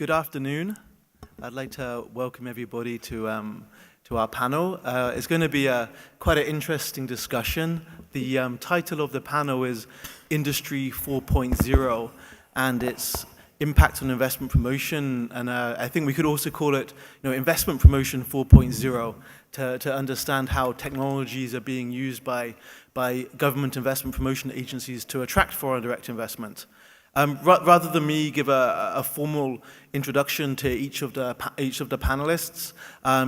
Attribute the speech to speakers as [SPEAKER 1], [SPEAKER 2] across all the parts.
[SPEAKER 1] Good afternoon. I'd like to welcome everybody to our panel. It's going to be quite an interesting discussion. The title of the panel is Industry 4.0 and its impact on investment promotion, and I think we could also call it investment promotion 4.0 to understand how technologies are being used by government investment promotion agencies to attract foreign direct investment. Rather than me give a formal introduction to each of the panelists,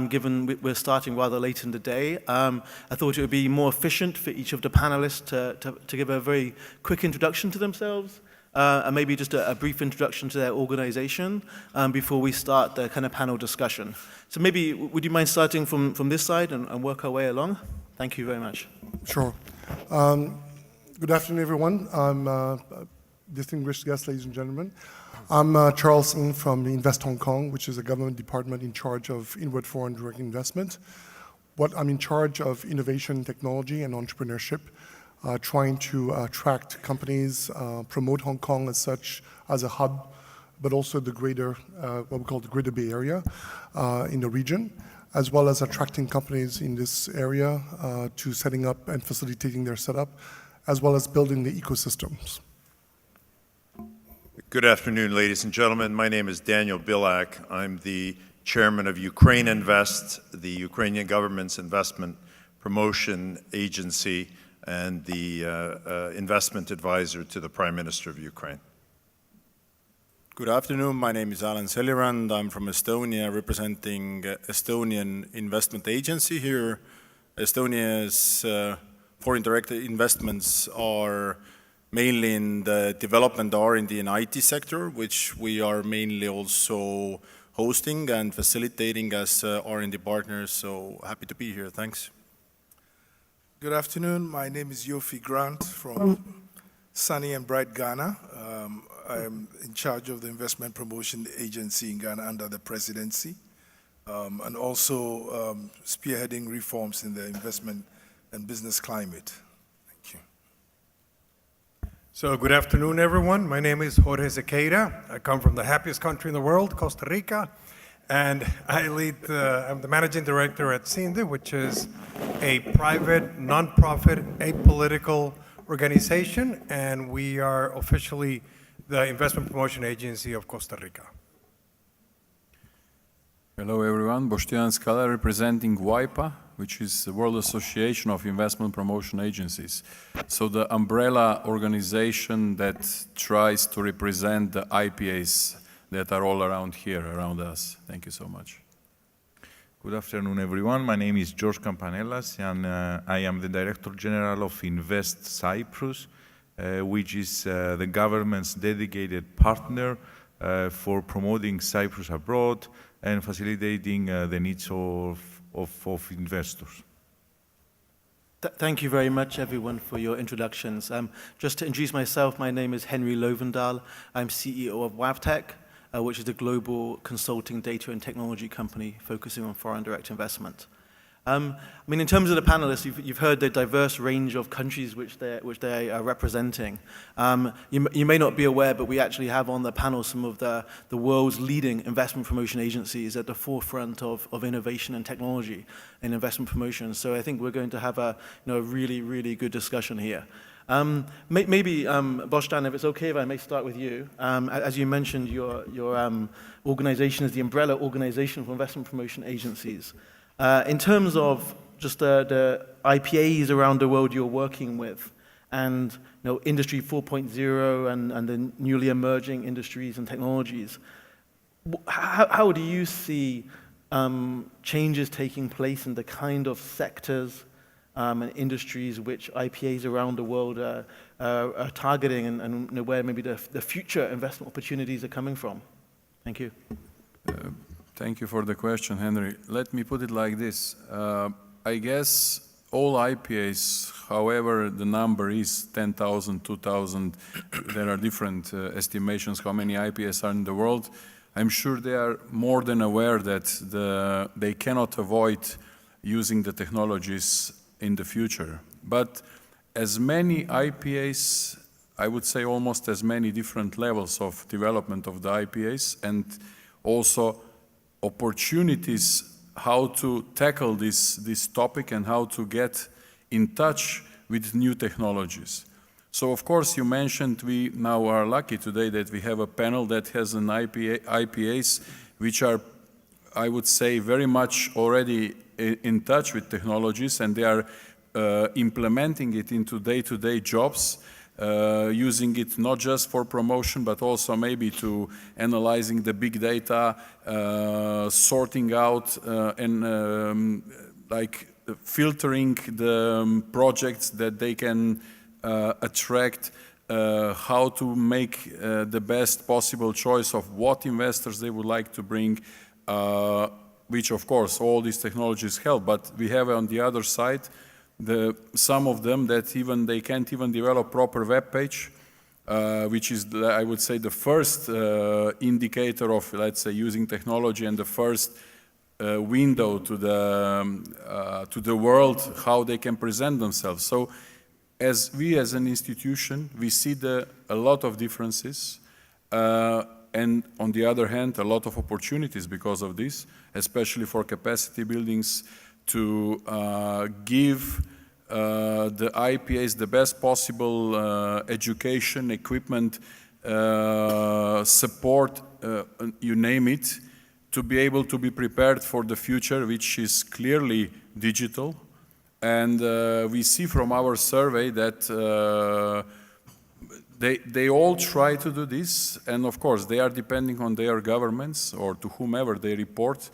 [SPEAKER 1] given we're starting rather late in the day, I thought it would be more efficient for each of the panelists to give a very quick introduction to themselves, and maybe just a brief introduction to their organization before we start the kind of panel discussion. So maybe, would you mind starting from this side and work our way along? Thank you very much.
[SPEAKER 2] Sure. Good afternoon, everyone. I'm distinguished guests, ladies and gentlemen. I'm Charleston from Invest Hong Kong, which is a government department in charge of inward foreign direct investment. I'm in charge of innovation, technology, and entrepreneurship, trying to attract companies, promote Hong Kong as such as a hub, but also the greater, what we call the Greater Bay Area in the region, as well as attracting companies in this area to setting up and facilitating their setup, as well as building the ecosystems.
[SPEAKER 3] Good afternoon, ladies and gentlemen. My name is Daniel Bilak. I'm the chairman of Ukraine Invest, the Ukrainian government's investment promotion agency, and the investment advisor to the Prime Minister of Ukraine.
[SPEAKER 4] Good afternoon. My name is Alan Selirand. I'm from Estonia, representing Estonian Investment Agency here. Estonia's foreign direct investments are mainly in the development, R&D, and IT sector, which we are mainly also hosting and facilitating as R&D partners. So happy to be here. Thanks.
[SPEAKER 5] Good afternoon. My name is R.Yofi Grant from sunny and bright Ghana. I'm in charge of the investment promotion agency in Ghana under the presidency, and also spearheading reforms in the investment and business climate.
[SPEAKER 6] So good afternoon, everyone. My name is Jorge Sequeira. I come from the happiest country in the world, Costa Rica, and I lead, I'm the managing director at CINDE, which is a private, non-profit, apolitical organization, and we are officially the investment promotion agency of Costa Rica.
[SPEAKER 7] Hello, everyone. Boštjan Skala, representing WIPA, which is the World Association of Investment Promotion Agencies. So the umbrella organization that tries to represent the IPAs that are all around here, around us. Thank you so much.
[SPEAKER 8] Good afternoon, everyone. My name is George Campanelas, and I am the Director General of Invest Cyprus, which is the government's dedicated partner for promoting Cyprus abroad and facilitating the needs of investors.
[SPEAKER 1] Thank you very much, everyone, for your introductions. Just to introduce myself, my name is Henry Loewendahl. I'm CEO of WAVTEQ, which is a global consulting data and technology company focusing on foreign direct investment. I mean, in terms of the panelists, you've heard the diverse range of countries which they are representing. You may not be aware, but we actually have on the panel some of the world's leading investment promotion agencies at the forefront of innovation and technology in investment promotion. So I think we're going to have a really, really good discussion here. Maybe, Boštjan, if it's okay if I may start with you. As you mentioned, your organization is the umbrella organization for investment promotion agencies. In terms of just the IPAs around the world you're working with, and Industry 4.0 and the newly emerging industries and technologies, how do you see changes taking place in the kind of sectors and industries which IPAs around the world are targeting, and where maybe the future investment opportunities are coming from? Thank you.
[SPEAKER 7] Thank you for the question, Henry. Let me put it like this. I guess all IPAs, however the number is 10,000, 2,000, there are different estimations how many IPAs are in the world. I'm sure they are more than aware that they cannot avoid using the technologies in the future. But as many IPAs, I would say almost as many different levels of development of the IPAs, and also opportunities how to tackle this topic and how to get in touch with new technologies. So of course you mentioned we now are lucky today that we have a panel that has an IPAs which are, I would say, very much already in touch with technologies, and they are implementing it into day-to-day jobs, using it not just for promotion, but also maybe to analyzing the big data, sorting out and like filtering the projects that they can attract, how to make the best possible choice of what investors they would like to bring, which of course all these technologies help, but we have on the other side some of them that even they can't even develop proper web page, which is, I would say, the first indicator of, let's say, using technology and the first window to the world, how they can present themselves. So as we as an institution, we see a lot of differences, and on the other hand, a lot of opportunities because of this, especially for capacity buildings, to give the IPAs the best possible education, equipment, support, you name it, to be able to be prepared for the future, which is clearly digital. And we see from our survey that they all try to do this, and of course they are depending on their governments or to whomever they report,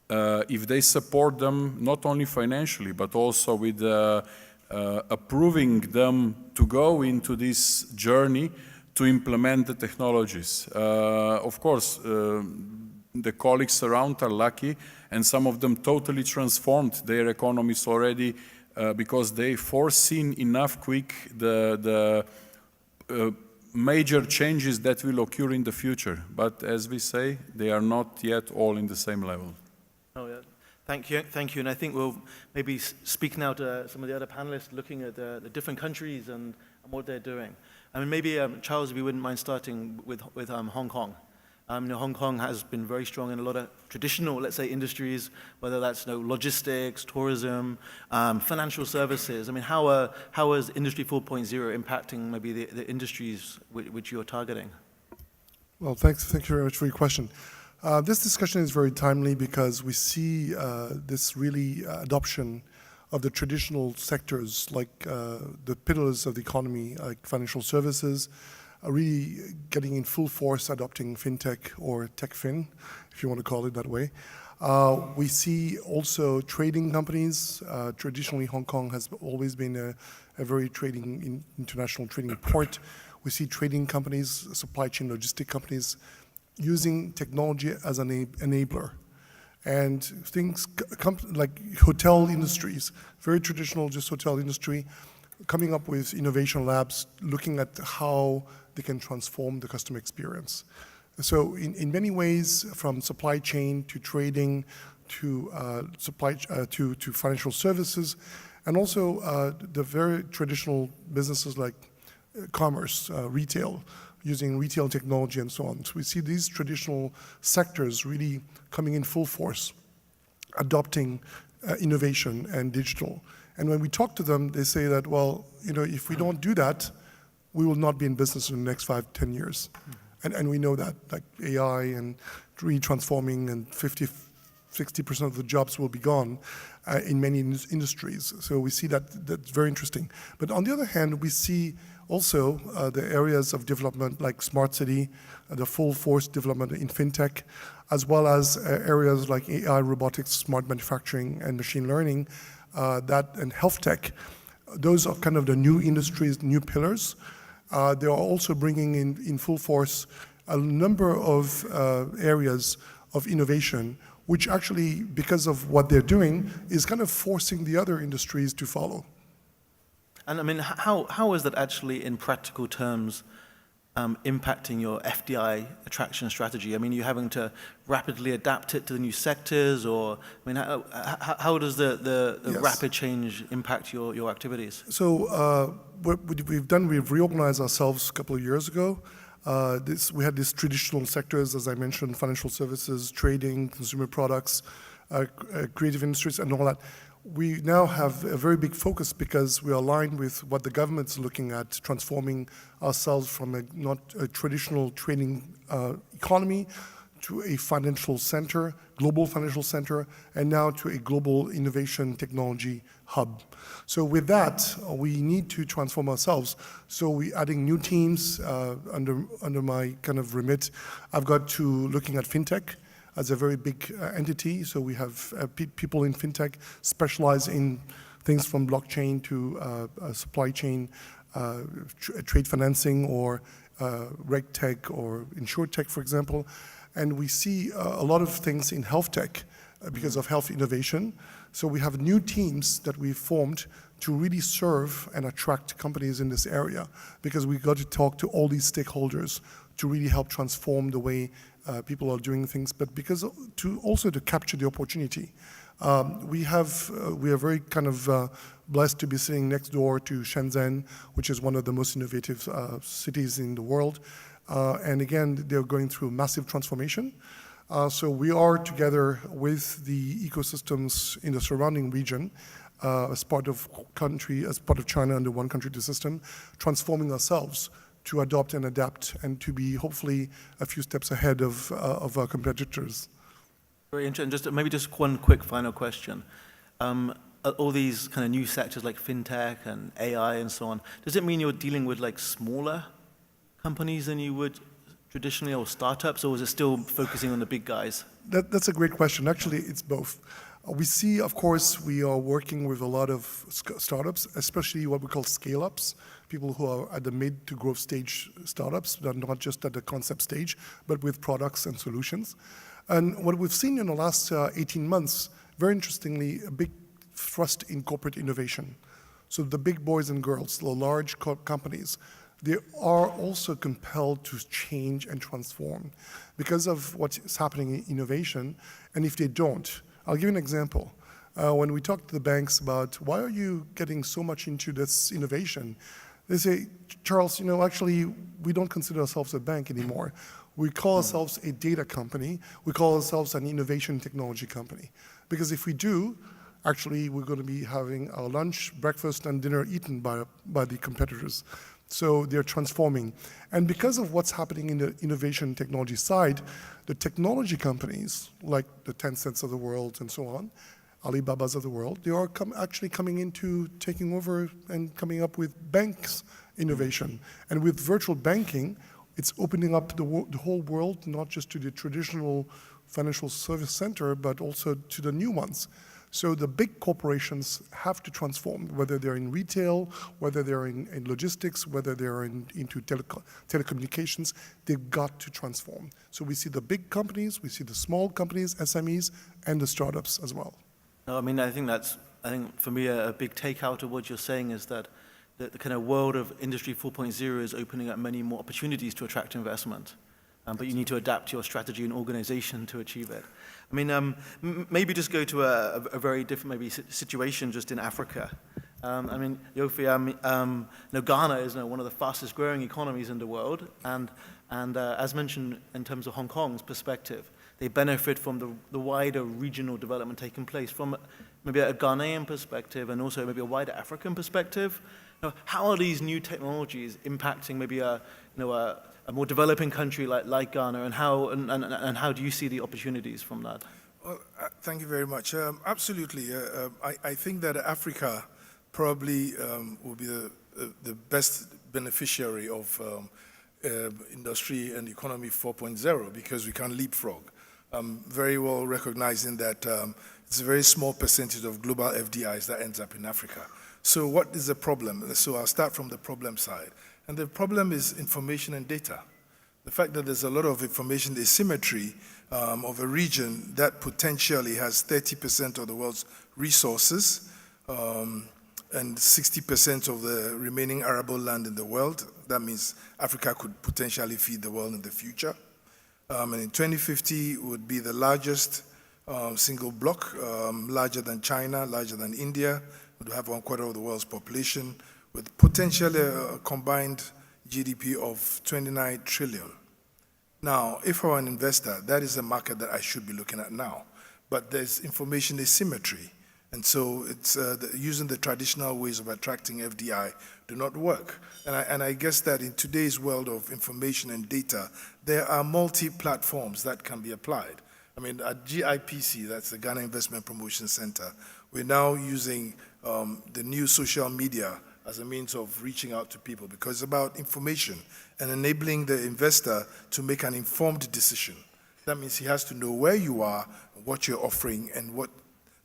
[SPEAKER 7] if they support them not only financially but also with approving them to go into this journey to implement the technologies. Of course, the colleagues around are lucky, and some of them totally transformed their economies already because they foreseen enough quick the major changes that will occur in the future. But as we say, they are not yet all in the same level.
[SPEAKER 1] Oh, yeah. Thank you. And I think we'll maybe speak now to some of the other panelists looking at the different countries and what they're doing. I mean, maybe, Charles, if you wouldn't mind starting with Hong Kong. You know, Hong Kong has been very strong in a lot of traditional, let's say, industries, whether that's logistics, tourism, financial services. I mean, how is Industry 4.0 impacting maybe the industries which you're targeting?
[SPEAKER 2] Well, thank you very much for your question. This discussion is very timely because we see this really adoption of the traditional sectors, like the pillars of the economy, like financial services, are really getting in full force adopting fintech or techfin, if you want to call it that way. We see also trading companies. Traditionally, Hong Kong has always been a very international trading port. We see trading companies, supply chain logistic companies, using technology as an enabler. And things like hotel industries, very traditional, just hotel industry, coming up with innovation labs, looking at how they can transform the customer experience. So in many ways, from supply chain to trading to to financial services, and also the very traditional businesses like commerce, retail, using retail technology and so on. So we see these traditional sectors really coming in full force, adopting innovation and digital. And when we talk to them, they say that, well, you know, if we don't do that, we will not be in business in the next 5-10 years. And we know that, like AI and really transforming, and 50-60% of the jobs will be gone in many industries. So we see that that's very interesting. But on the other hand, we see also the areas of development like smart city, the full force development in fintech, as well as areas like AI, robotics, smart manufacturing, and machine learning, and health tech. Those are kind of the new industries, new pillars. They are also bringing in full force a number of areas of innovation, which actually, because of what they're doing, is kind of forcing the other industries to follow.
[SPEAKER 1] And I mean, how is that actually, in practical terms, impacting your FDI attraction strategy? I mean, are you having to rapidly adapt it to the new sectors, or I mean, how does the
[SPEAKER 2] Yes.
[SPEAKER 1] rapid change impact your activities?
[SPEAKER 2] So what we've done, we've reorganized ourselves a couple of years ago. We had these traditional sectors, as I mentioned, financial services, trading, consumer products, creative industries, and all that. We now have a very big focus because we are aligned with what the government's looking at, transforming ourselves from not a traditional trading economy to a financial center, global financial center, and now to a global innovation technology hub. So with that, we need to transform ourselves. So we're adding new teams under my kind of remit. I've got to looking at fintech as a very big entity. So we have people in fintech specialize in things from blockchain to supply chain, trade financing, or RegTech or InsurTech, for example. And we see a lot of things in health tech because of health innovation. So we have new teams that we've formed to really serve and attract companies in this area, because we've got to talk to all these stakeholders to really help transform the way people are doing things, but because also to capture the opportunity. We are very kind of blessed to be sitting next door to Shenzhen, which is one of the most innovative cities in the world. And again, they're going through massive transformation. So we are together with the ecosystems in the surrounding region as part of China under one country, two system, transforming ourselves to adopt and adapt and to be hopefully a few steps ahead of our competitors.
[SPEAKER 1] Very interesting. Maybe just one quick final question. All these kind of new sectors like fintech and AI and so on, does it mean you're dealing with like smaller companies than you would traditionally, or startups, or is it still focusing on the big guys?
[SPEAKER 2] That's a great question. Actually, it's both. We see, of course, we are working with a lot of startups, especially what we call scale-ups, people who are at the mid to growth stage startups, that are not just at the concept stage, but with products and solutions. And what we've seen in the last 18 months, very interestingly, a big thrust in corporate innovation. So the big boys and girls, the large companies, they are also compelled to change and transform because of what's happening in innovation. And if they don't, I'll give you an example. When we talk to the banks about why are you getting so much into this innovation, they say, Charles, actually, we don't consider ourselves a bank anymore. We call ourselves a data company. We call ourselves an innovation technology company. Because if we do, actually, we're going to be having our lunch, breakfast, and dinner eaten by the competitors. So they're transforming. And because of what's happening in the innovation technology side, the technology companies, like the Tencents of the world and so on, Alibabas of the world, they are actually coming into taking over and coming up with banks innovation. And with virtual banking, it's opening up the whole world, not just to the traditional financial service center, but also to the new ones. So the big corporations have to transform, whether they're in retail, whether they're in logistics, whether they're into telecommunications, they've got to transform. So we see the big companies, we see the small companies, SMEs, and the startups as well.
[SPEAKER 1] No, I mean, I think for me a big takeout of what you're saying is that the kind of world of Industry 4.0 is opening up many more opportunities to attract investment. But you need to adapt your strategy and organization to achieve it. I mean, maybe just go to a very different situation just in Africa. I mean, Yofi, Ghana is one of the fastest growing economies in the world, and as mentioned in terms of Hong Kong's perspective, they benefit from the wider regional development taking place from maybe a Ghanaian perspective and also maybe a wider African perspective. How are these new technologies impacting maybe a more developing country like Ghana, and how do you see the opportunities from that?
[SPEAKER 5] Well, thank you very much. Absolutely. I think that Africa probably will be the best beneficiary of Industry and Economy 4.0 because we can leapfrog. Very well recognizing that it's a very small percentage of global FDIs that ends up in Africa. So what is the problem? So I'll start from the problem side. And the problem is information and data. The fact that there's a lot of information asymmetry of a region that potentially has 30% of the world's resources and 60% of the remaining arable land in the world. That means Africa could potentially feed the world in the future. And in 2050, it would be the largest single bloc, larger than China, larger than India. It would have 1/4 of the world's population, with potentially a combined GDP of 29 trillion. Now, if I'm an investor, that is a market that I should be looking at now. But there's information asymmetry. And so it's using the traditional ways of attracting FDI do not work. And I guess that in today's world of information and data, there are multi-platforms that can be applied. I mean, at GIPC, that's the Ghana Investment Promotion Center, we're now using the new social media as a means of reaching out to people, because it's about information and enabling the investor to make an informed decision. That means he has to know where you are, what you're offering, and what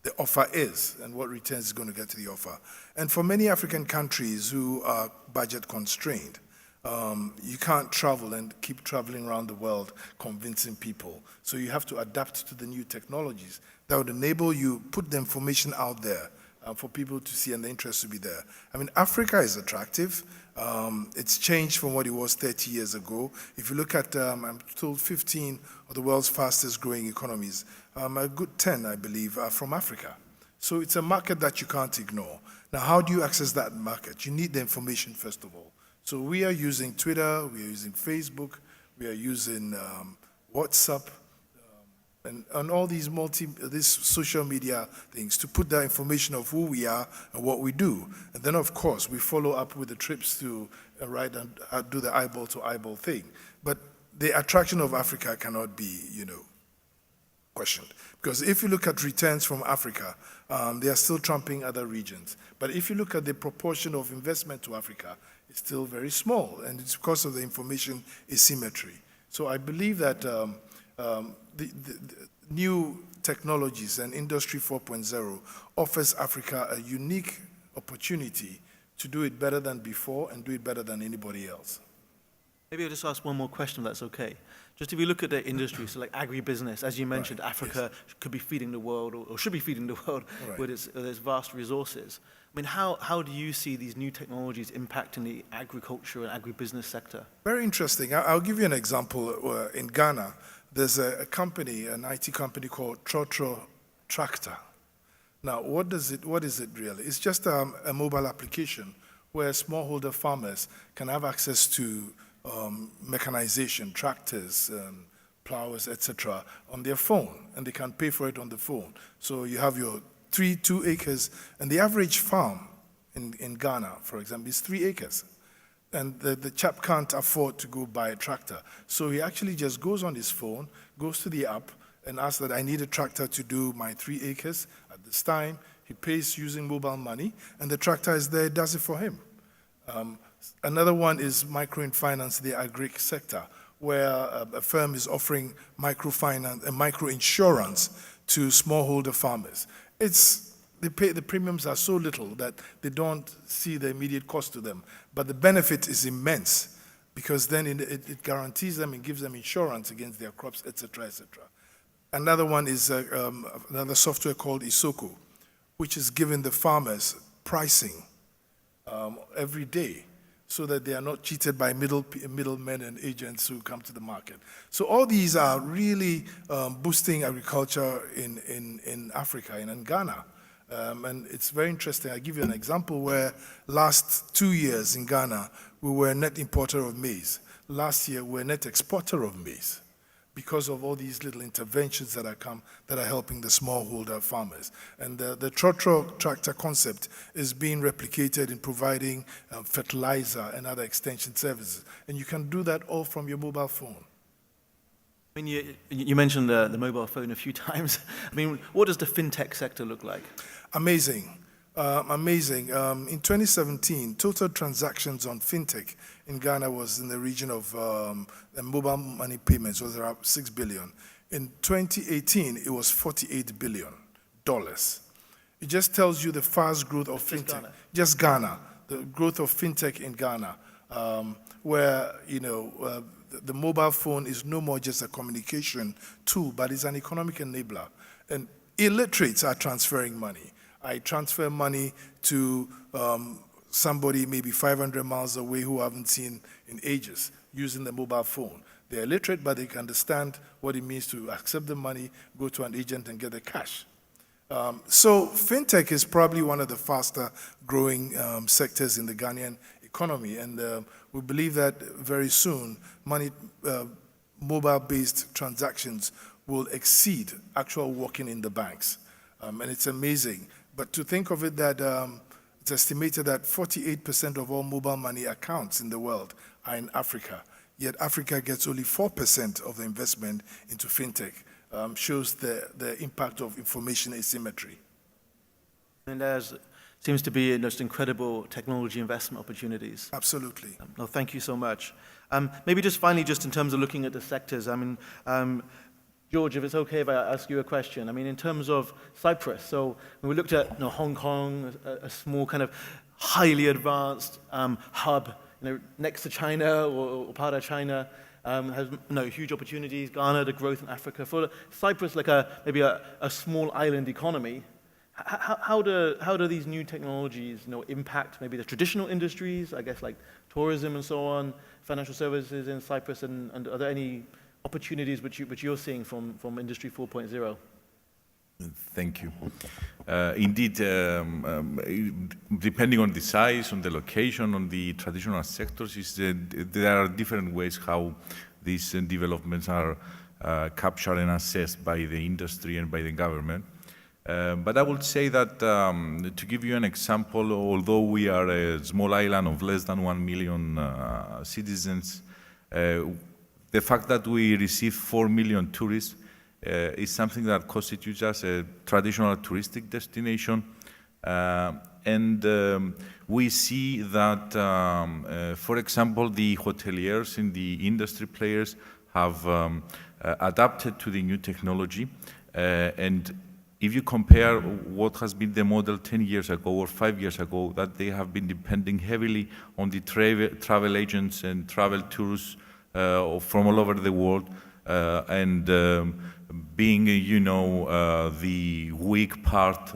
[SPEAKER 5] the offer is, and what returns is going to get to the offer. And for many African countries who are budget constrained, you can't travel and keep traveling around the world convincing people. So you have to adapt to the new technologies that would enable you put the information out there for people to see and the interest to be there. I mean, Africa is attractive. It's changed from what it was 30 years ago. If you look at, I'm told 15 of the world's fastest growing economies, a good 10, I believe, are from Africa. So it's a market that you can't ignore. Now, how do you access that market? You need the information, first of all. So we are using Twitter, we are using Facebook, we are using WhatsApp, and all these these social media things to put that information of who we are and what we do. And then, of course, we follow up with the trips to write and do the eyeball-to-eyeball thing. But the attraction of Africa cannot be, questioned. Because if you look at returns from Africa, they are still trumping other regions. But if you look at the proportion of investment to Africa, it's still very small, and it's because of the information asymmetry. So I believe that the new technologies and Industry 4.0 offers Africa a unique opportunity to do it better than before and do it better than anybody else.
[SPEAKER 1] Maybe I'll just ask one more question, if that's okay. Just if you look at the industry, so like agribusiness, as you mentioned, right, Africa could be feeding the world, or should be feeding the world with its vast resources. I mean, how do you see these new technologies impacting the agriculture and agribusiness sector?
[SPEAKER 5] Very interesting. I'll give you an example. In Ghana, there's a company, an IT company called Trotro Tractor. Now, what is it really? It's just a mobile application where smallholder farmers can have access to mechanization, tractors, plowers, etc., on their phone, and they can pay for it on the phone. So you have your 2 acres, and the average farm in Ghana, for example, is 3 acres. And the chap can't afford to go buy a tractor. So he actually just goes on his phone, goes to the app, and asks that I need a tractor to do my 3 acres at this time. He pays using mobile money, and the tractor is there, does it for him. Another one is microfinance, the agri sector, where a firm is offering microfinance and microinsurance to smallholder farmers. The premiums are so little that they don't see the immediate cost to them, but the benefit is immense because then it guarantees them and gives them insurance against their crops, etc., etc. Another one is another software called Isoko, which is giving the farmers pricing every day, so that they are not cheated by middlemen and agents who come to the market. So all these are really boosting agriculture in Africa and in Ghana. And it's very interesting. I'll give you an example where last 2 years in Ghana, we were a net importer of maize. Last year, we were a net exporter of maize because of all these little interventions that are helping the smallholder farmers. And the Trotro tractor concept is being replicated in providing fertilizer and other extension services. And you can do that all from your mobile phone.
[SPEAKER 1] I mean, you mentioned the mobile phone a few times. I mean, what does the fintech sector look like?
[SPEAKER 5] Amazing. Amazing. In 2017, total transactions on fintech in Ghana was in the region of mobile money payments was around $6 billion. In 2018, it was $48 billion. It just tells you the fast growth of fintech. Just Ghana, the growth of fintech in Ghana, where the mobile phone is no more just a communication tool, but it's an economic enabler. And illiterates are transferring money. I transfer money to somebody maybe 500 miles away who I haven't seen in ages using the mobile phone. They're illiterate, but they can understand what it means to accept the money, go to an agent, and get the cash. So fintech is probably one of the faster growing sectors in the Ghanaian economy. And we believe that very soon, mobile-based transactions will exceed actual walking in the banks. And it's amazing. But to think of it that it's estimated that 48% of all mobile money accounts in the world are in Africa, yet Africa gets only 4% of the investment into fintech, shows the impact of information asymmetry.
[SPEAKER 1] And there seems to be just incredible technology investment opportunities.
[SPEAKER 5] Absolutely.
[SPEAKER 1] No, thank you so much. Maybe just finally, just in terms of looking at the sectors, I mean, George, if it's okay if I ask you a question. I mean, in terms of Cyprus, so when we looked at Hong Kong, a small kind of highly advanced hub, next to China or part of China, has huge opportunities. Ghana, the growth in Africa. For Cyprus, like maybe a small island economy, how do these new technologies impact maybe the traditional industries, I guess like tourism and so on, financial services in Cyprus, and are there any opportunities which you're seeing from Industry 4.0?
[SPEAKER 8] Thank you. Indeed, depending on the size, on the location, on the traditional sectors, there are different ways how these developments are captured and assessed by the industry and by the government. But I would say that, to give you an example, although we are a small island of less than 1 million citizens, the fact that we receive 4 million tourists is something that constitutes us a traditional touristic destination. And we see that, for example, the hoteliers and the industry players have adapted to the new technology. And if you compare what has been the model 10 years ago or 5 years ago, that they have been depending heavily on the travel agents and travel tours from all over the world, and being, the weak part,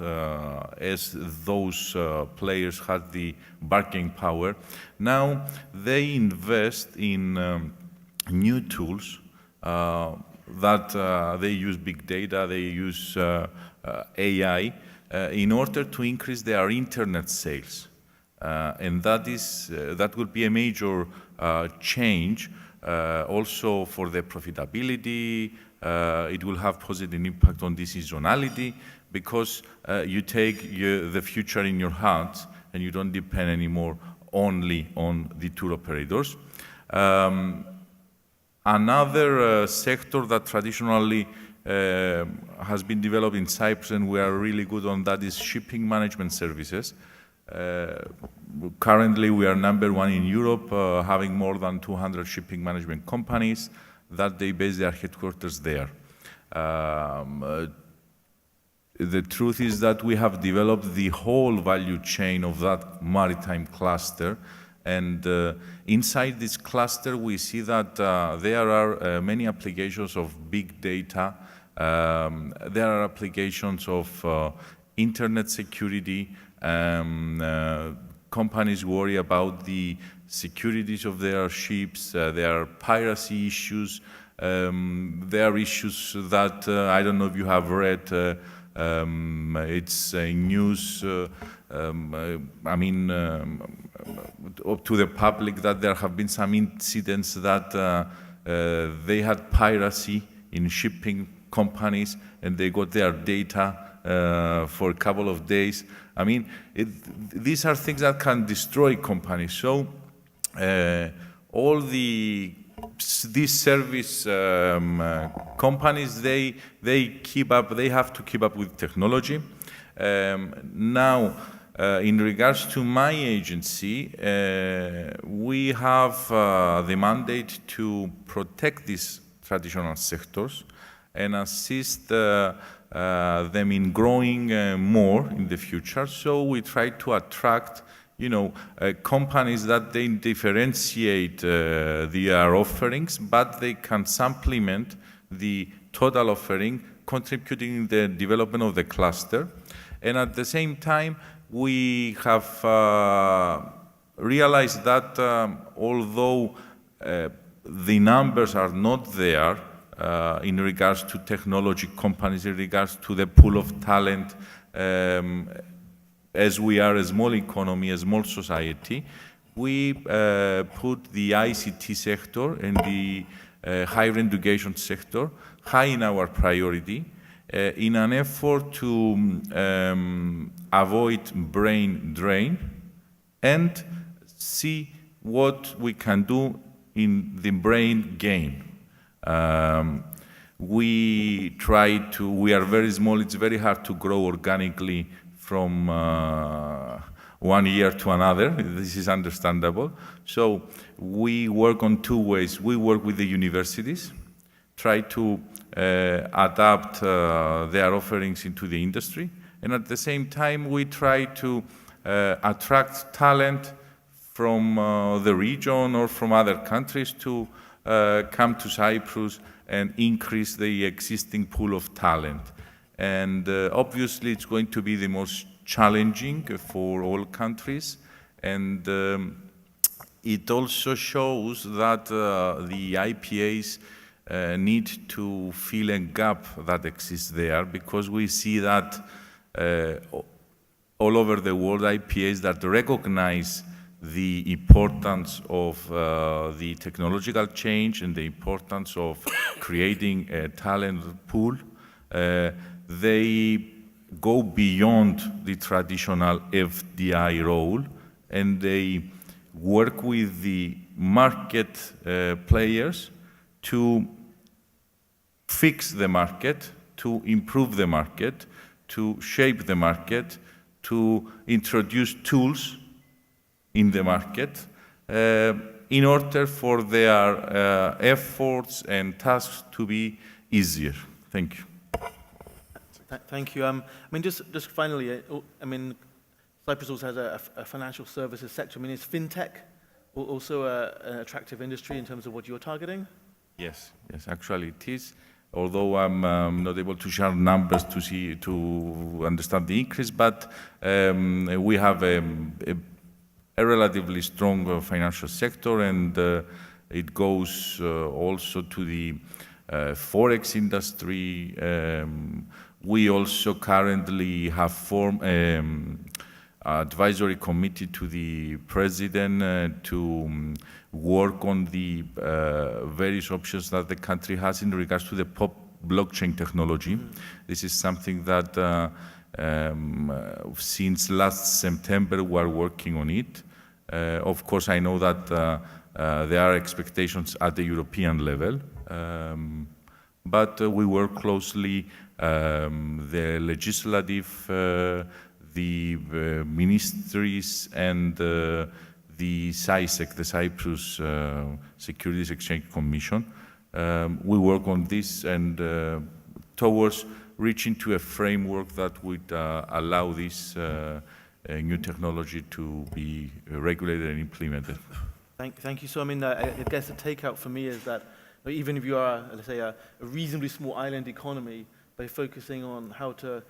[SPEAKER 8] as those players had the bargaining power. Now they invest in new tools that they use big data, they use AI in order to increase their internet sales, and that will be a major change. Also for the profitability, it will have positive impact on the seasonality, because you take the future in your hands and you don't depend anymore only on the tour operators. Another sector that traditionally has been developed in Cyprus, and we are really good on that, is shipping management services. Currently, we are #1 in Europe, having more than 200 shipping management companies that they base their headquarters there. The truth is that we have developed the whole value chain of that maritime cluster, and inside this cluster, we see that there are many applications of big data. There are applications of internet security. Companies worry about the securities of their ships. There are piracy issues. There are issues that I don't know if you have read. It's news. To the public that there have been some incidents that they had piracy in shipping companies, and they got their data for a couple of days. These are things that can destroy companies. So all these service companies, they have to keep up with technology. Now, in regards to my agency, we have the mandate to protect these traditional sectors and assist them in growing more in the future. So we try to attract, companies that they differentiate their offerings, but they can supplement the total offering, contributing in the development of the cluster. And at the same time, we have realized that although the numbers are not there in regards to technology companies, in regards to the pool of talent, as we are a small economy, a small society, we put the ICT sector and the higher education sector high in our priority in an effort to avoid brain drain and see what we can do in the brain gain. We are very small, it's very hard to grow organically from 1 year to another. This is understandable. So we work on two ways. We work with the universities, try to adapt their offerings into the industry, and at the same time we try to attract talent from the region or from other countries to come to Cyprus and increase the existing pool of talent. And obviously it's going to be the most challenging for all countries, and it also shows that the IPAs need to fill a gap that exists there, because we see that all over the world IPAs that recognize the importance of the technological change and the importance of creating a talent pool, they go beyond the traditional FDI role, and they work with the market players to fix the market, to improve the market, to shape the market, to introduce tools in the market in order for their efforts and tasks to be easier. Thank you.
[SPEAKER 1] Thank you. I mean, just finally, I mean, Cyprus also has a financial services sector. I mean, is fintech also an attractive industry in terms of what you're targeting?
[SPEAKER 8] Yes, actually it is. Although I'm not able to share numbers to understand the increase, but we have a relatively strong financial sector, and it goes also to the forex industry. We also currently have formed advisory committee to the president to work on the various options that the country has in regards to the blockchain technology. This is something that since last September we are working on it. Of course, I know that there are expectations at the European level, but we work closely the legislative, the ministries, and the CISEC, the Cyprus Securities Exchange Commission. We work on this and towards reaching to a framework that would allow this new technology to be regulated and implemented.
[SPEAKER 1] Thank you. So, I mean, I guess the takeout for me is that even if you are, let's say, a reasonably small island economy, by focusing on how to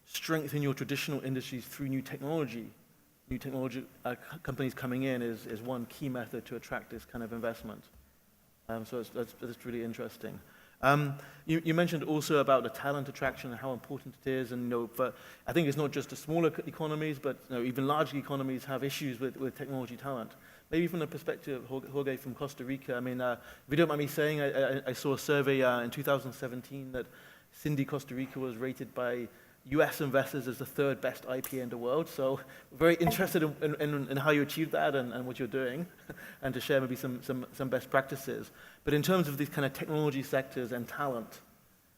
[SPEAKER 1] strengthen your traditional industries through new technology companies coming in is one key method to attract this kind of investment. So that's really interesting. You mentioned also about the talent attraction and how important it is, and but I think it's not just the smaller economies, but even larger economies have issues with technology talent. Maybe from the perspective of Jorge from Costa Rica, I mean, if you don't mind me saying, I saw a survey in 2017 that Cindy Costa Rica was rated by US investors as the third best IPA in the world. So we're very interested in how you achieved that and what you're doing, and to share maybe some best practices. But in terms of these kind of technology sectors and talent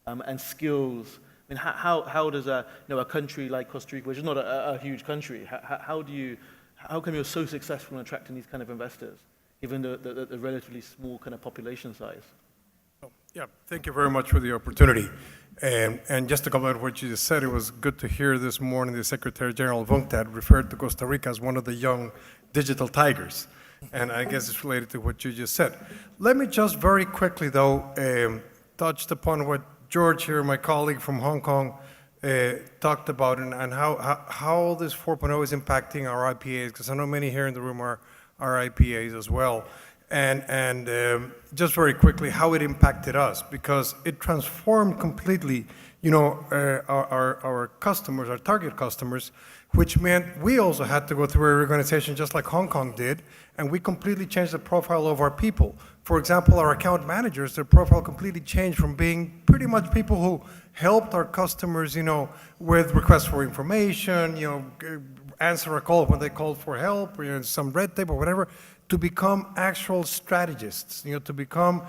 [SPEAKER 1] and skills, I mean, how does a country like Costa Rica, which is not a huge country, how come you're so successful in attracting these kind of investors, given the relatively small kind of population size?
[SPEAKER 6] Yeah, thank you very much for the opportunity. And just to comment on what you just said, it was good to hear this morning the Secretary General of UNCTAD referred to Costa Rica as one of the young digital tigers. And I guess it's related to what you just said. Let me just very quickly, though, touch upon what George here, my colleague from Hong Kong, talked about, and how this 4.0 is impacting our IPAs, because I know many here in the room are IPAs as well. And just very quickly, how it impacted us, because it transformed completely, our customers, our target customers, which meant we also had to go through a reorganization just like Hong Kong did, and we completely changed the profile of our people. For example, our account managers, their profile completely changed from being pretty much people who helped our customers, with requests for information, answer a call when they called for help, or some red tape or whatever, to become actual strategists, to become,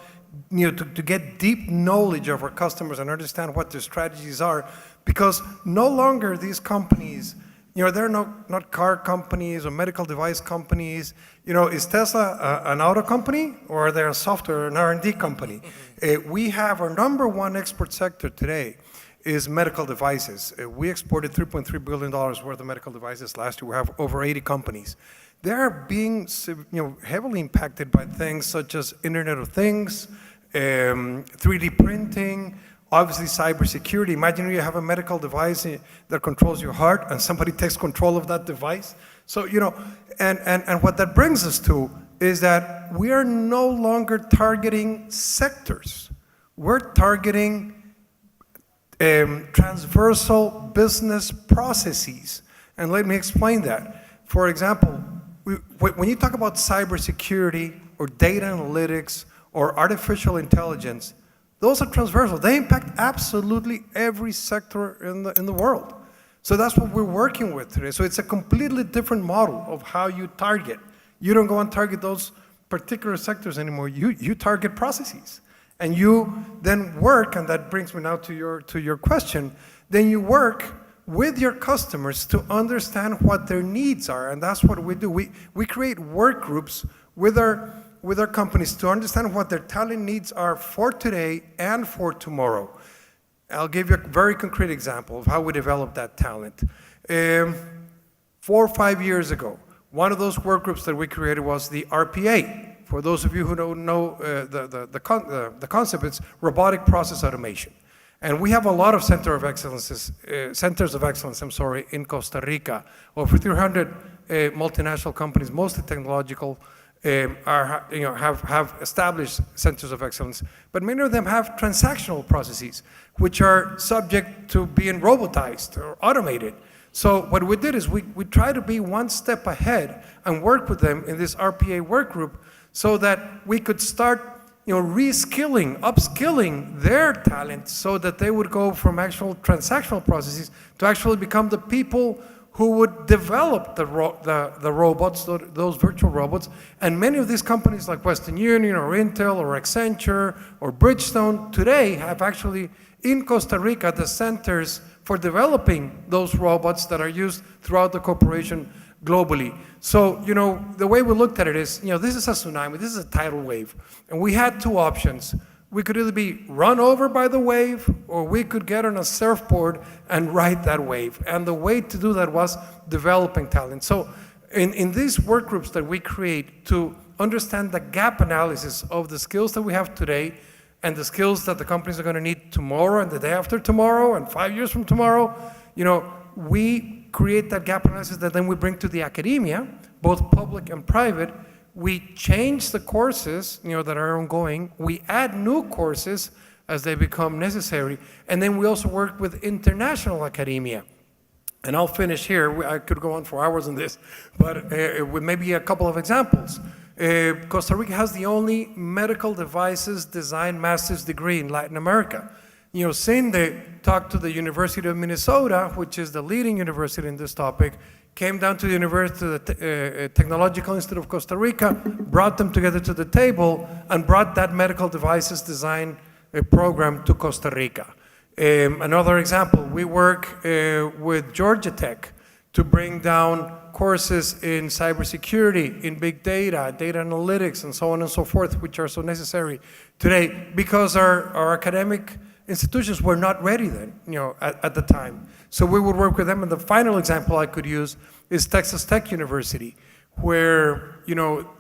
[SPEAKER 6] to get deep knowledge of our customers and understand what their strategies are, because no longer these companies, they're not car companies or medical device companies. Is Tesla an auto company, or are they a software, an R&D company? We have our number one export sector today is medical devices. We exported $3.3 billion worth of medical devices last year. We have over 80 companies. They're being heavily impacted by things such as Internet of Things, 3D printing, obviously cybersecurity. Imagine you have a medical device that controls your heart and somebody takes control of that device. So, and what that brings us to is that we are no longer targeting sectors. We're targeting transversal business processes. And let me explain that. For example, when you talk about cybersecurity or data analytics or artificial intelligence, those are transversal. They impact absolutely every sector in the world. So that's what we're working with today. So it's a completely different model of how you target. You don't go and target those particular sectors anymore. You target processes. And you then work, and that brings me now to your question, then you work with your customers to understand what their needs are, and that's what we do. We create work groups with our companies to understand what their talent needs are for today and for tomorrow. I'll give you a very concrete example of how we develop that talent. 4 or 5 years ago, one of those work groups that we created was the RPA. For those of you who don't know the concept, it's robotic process automation. And we have a lot of centers of excellence, in Costa Rica. Over 300 multinational companies, mostly technological, have established centers of excellence. But many of them have transactional processes, which are subject to being robotized or automated. So what we did is we try to be one step ahead and work with them in this RPA work group so that we could start reskilling, upskilling their talent so that they would go from actual transactional processes to actually become the people who would develop the robots, those virtual robots. And many of these companies like Western Union or Intel or Accenture or Bridgestone today have actually in Costa Rica the centers for developing those robots that are used throughout the corporation globally. So, the way we looked at it is, this is a tsunami, this is a tidal wave. And we had two options. We could either be run over by the wave, or we could get on a surfboard and ride that wave. And the way to do that was developing talent. So in these work groups that we create to understand the gap analysis of the skills that we have today and the skills that the companies are going to need tomorrow and the day after tomorrow and 5 years from tomorrow, we create that gap analysis that then we bring to the academia, both public and private. We change the courses, that are ongoing. We add new courses as they become necessary. And then we also work with international academia. And I'll finish here. I could go on for hours on this, but with maybe a couple of examples. Costa Rica has the only medical devices design master's degree in Latin America. Cindy talked to the University of Minnesota, which is the leading university in this topic, came down to the University, the Technological Institute of Costa Rica, brought them together to the table, and brought that medical devices design program to Costa Rica. Another example, we work with Georgia Tech to bring down courses in cybersecurity, in big data, data analytics, and so on and so forth, which are so necessary today because our academic institutions were not ready then, at the time. So we would work with them. And the final example I could use is Texas Tech University, where,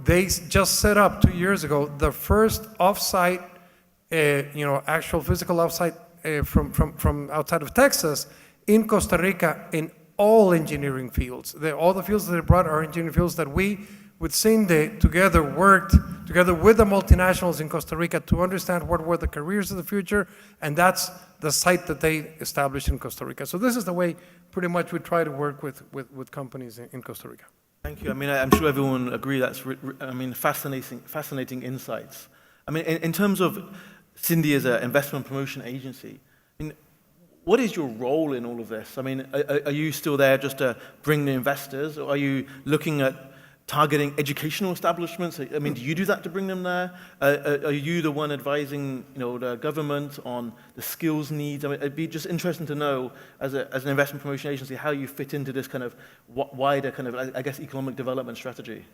[SPEAKER 6] they just set up 2 years ago the first offsite, actual physical offsite from outside of Texas in Costa Rica in all engineering fields. All the fields that they brought are engineering fields that we with CINDE, together worked together with the multinationals in Costa Rica to understand what were the careers of the future, and that's the site that they established in Costa Rica. So this is the way pretty much we try to work with companies in Costa Rica.
[SPEAKER 1] Thank you. I mean, I'm sure everyone will agree that's, fascinating insights. I mean, in terms of CINDE as an investment promotion agency, I mean, what is your role in all of this? I mean, are you still there just to bring the investors, or are you looking at targeting educational establishments? I mean, do you do that to bring them there? Are you the one advising, the government on the skills needs? I mean, it'd be just interesting to know, as an investment promotion agency, how you fit into this kind of wider kind of, I guess, economic development strategy.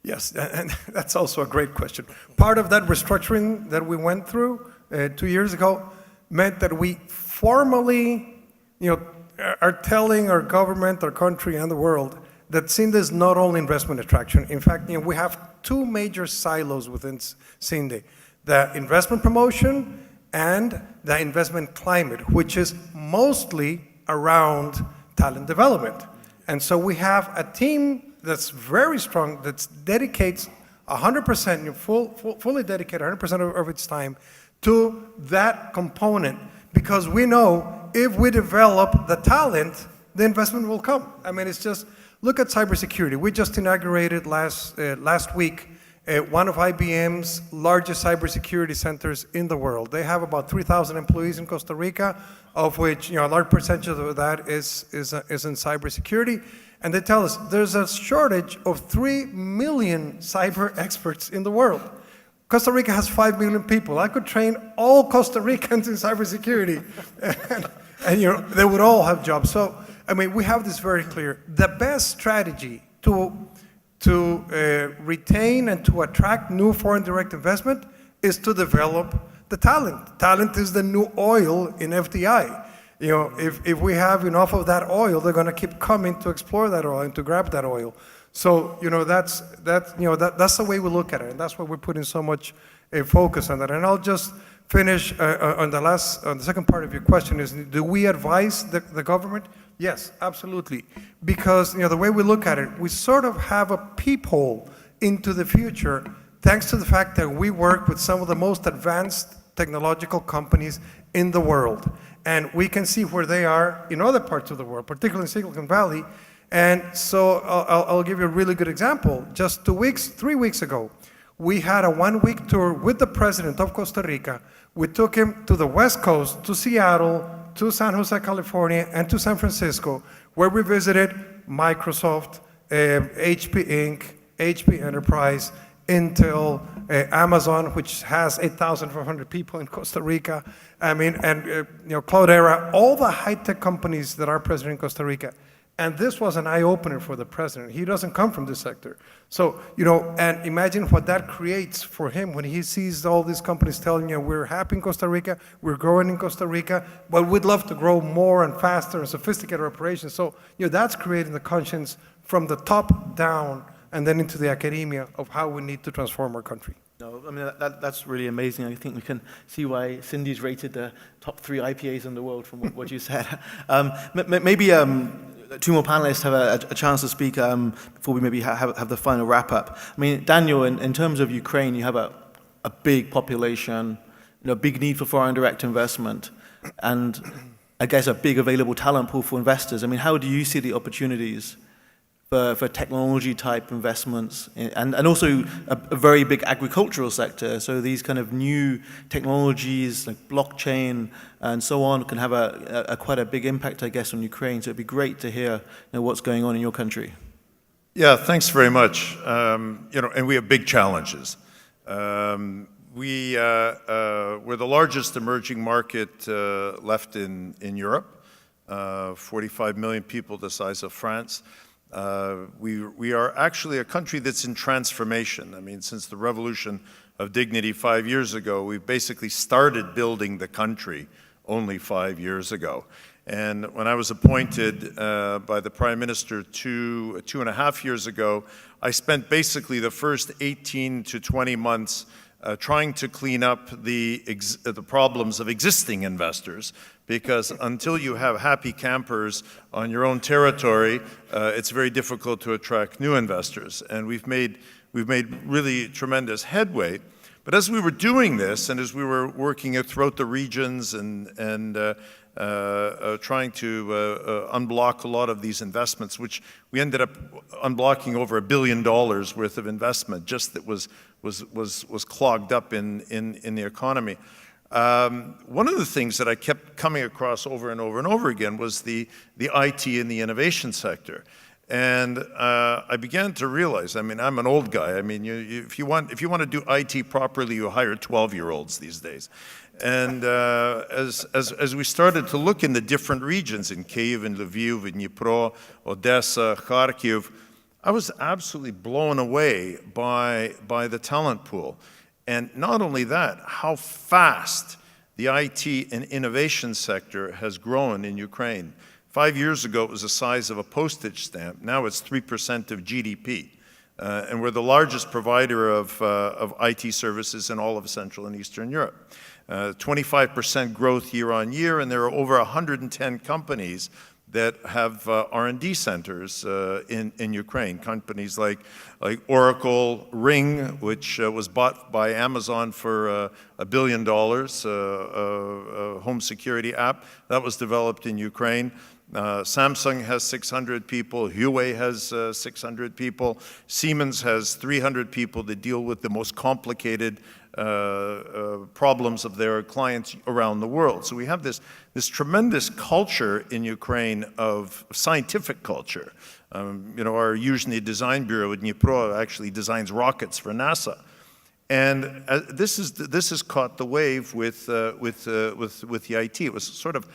[SPEAKER 6] Yes, and that's also a great question. Part of that restructuring that we went through 2 years ago meant that we formally, are telling our government, our country, and the world that CINDE is not only investment attraction. In fact, we have two major silos within CINDE: the investment promotion and the investment climate, which is mostly around talent development. And so we have a team that's very strong, that dedicates 100%, fully dedicated 100% of its time to that component, because we know if we develop the talent, the investment will come. I mean, it's just, look at cybersecurity. We just inaugurated last week one of IBM's largest cybersecurity centers in the world. They have about 3,000 employees in Costa Rica, of which a large percentage of that is in cybersecurity. And they tell us there's a shortage of 3 million cyber experts in the world. Costa Rica has 5 million people. I could train all Costa Ricans in cybersecurity, and they would all have jobs. So, I mean, we have this very clear. The best strategy to retain and to attract new foreign direct investment is to develop the talent. Talent is the new oil in FDI. If we have enough of that oil, they're going to keep coming to explore that oil and to grab that oil. So, that's the way we look at it, and that's why we're putting so much focus on that. And I'll just finish on the second part of your question is, do we advise the government? Yes, absolutely. Because, the way we look at it, we sort of have a peephole into the future, thanks to the fact that we work with some of the most advanced technological companies in the world. And we can see where they are in other parts of the world, particularly in Silicon Valley. And so I'll give you a really good example. Just 3 weeks ago, we had a 1-week tour with the president of Costa Rica. We took him to the West Coast, to Seattle, to San Jose, California, and to San Francisco, where we visited Microsoft, HP Inc., HP Enterprise, Intel, Amazon, which has 8,400 people in Costa Rica, and Cloudera, all the high-tech companies that are present in Costa Rica. And this was an eye-opener for the president. He doesn't come from this sector. So, and imagine what that creates for him when he sees all these companies telling you, we're happy in Costa Rica, we're growing in Costa Rica, but we'd love to grow more and faster and sophisticated operations. So, that's creating the conscience from the top down and then into the academia of how we need to transform our country.
[SPEAKER 1] No, I mean, that's really amazing. I think we can see why CINDE's rated the top 3 IPAs in the world from what you said. Maybe 2 more panelists have a chance to speak before we maybe have the final wrap-up. I mean, Daniel, in terms of Ukraine, you have a big population, big need for foreign direct investment, and I guess a big available talent pool for investors. I mean, how do you see the opportunities for technology-type investments, and also a very big agricultural sector? So these kind of new technologies like blockchain and so on can have quite a big impact, I guess, on Ukraine. So it'd be great to hear what's going on in your country.
[SPEAKER 3] Yeah, thanks very much. And we have big challenges. We're the largest emerging market left in Europe, 45 million people the size of France. We are actually a country that's in transformation. I mean, since the revolution of dignity 5 years ago, we've basically started building the country only 5 years ago. And when I was appointed by the Prime Minister 2.5 years ago, I spent basically the first 18 to 20 months trying to clean up the problems of existing investors, because until you have happy campers on your own territory, it's very difficult to attract new investors. And we've made really tremendous headway. But as we were doing this, and as we were working it throughout the regions and trying to unblock a lot of these investments, which we ended up unblocking over $1 billion worth of investment, just that was clogged up in the economy. One of the things that I kept coming across over and over and over again was the IT and the innovation sector. And I began to realize, I mean, I'm an old guy. I mean, if you want to do IT properly, you hire 12-year-olds these days. And as we started to look in the different regions, in Kyiv, in Lviv, in Dnipro, Odessa, Kharkiv, I was absolutely blown away by the talent pool. And not only that, how fast the IT and innovation sector has grown in Ukraine. 5 years ago, it was the size of a postage stamp. Now it's 3% of GDP. And we're the largest provider of IT services in all of Central and Eastern Europe. 25% growth year on year, and there are over 110 companies that have R&D centers in Ukraine. Companies like Oracle, Ring, which was bought by Amazon for $1 billion, a home security app that was developed in Ukraine. Samsung has 600 people, Huawei has 600 people, Siemens has 300 people that deal with the most complicated problems of their clients around the world. So we have this tremendous culture in Ukraine of scientific culture. You know, our Yuzhny Design Bureau in Dnipro actually designs rockets for NASA. And this has caught the wave with the IT. It was sort of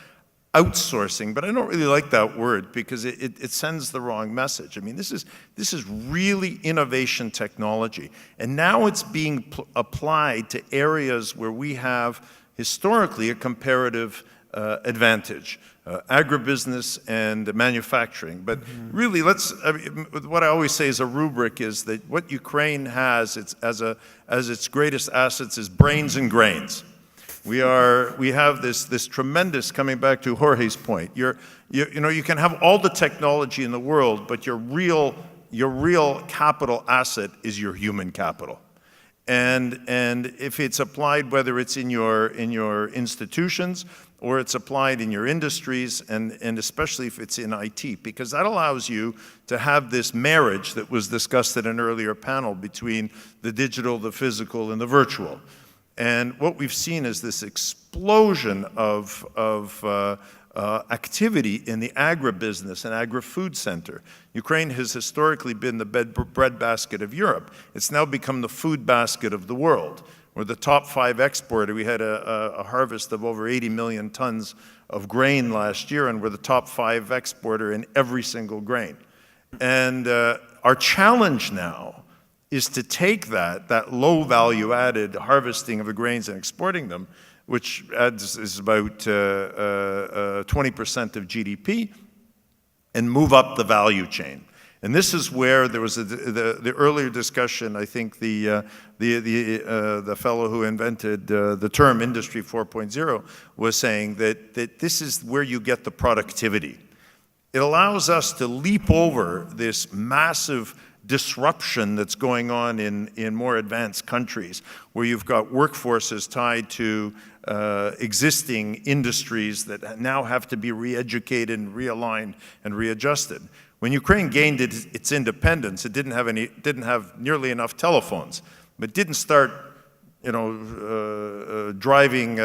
[SPEAKER 3] outsourcing, but I don't really like that word because it sends the wrong message. I mean, this is really innovation technology, and now it's being applied to areas where we have historically a comparative advantage, agribusiness and manufacturing. But really, what I always say as a rubric is that what Ukraine has as its greatest assets is brains and grains. We have this tremendous, coming back to Jorge's point, you know, you can have all the technology in the world, but your real capital asset is your human capital. And if it's applied, whether it's in your institutions or it's applied in your industries, and especially if it's in IT, because that allows you to have this marriage that was discussed at an earlier panel between the digital, the physical, and the virtual. And what we've seen is this explosion of activity in the agribusiness and agri-food center. Ukraine has historically been the breadbasket of Europe. It's now become the food basket of the world. We're the top 5 exporter. We had a harvest of over 80 million tons of grain last year, and we're the top 5 exporter in every single grain. And our challenge now is to take that low value added harvesting of the grains and exporting them, which is about 20% of GDP, and move up the value chain. And this is where there was the earlier discussion. I think the fellow who invented the term Industry 4.0 was saying that this is where you get the productivity. It allows us to leap over this massive disruption that's going on in more advanced countries, where you've got workforces tied to existing industries that now have to be re-educated and realigned and readjusted. When Ukraine gained its independence, it didn't have nearly enough telephones, but didn't start, you know, driving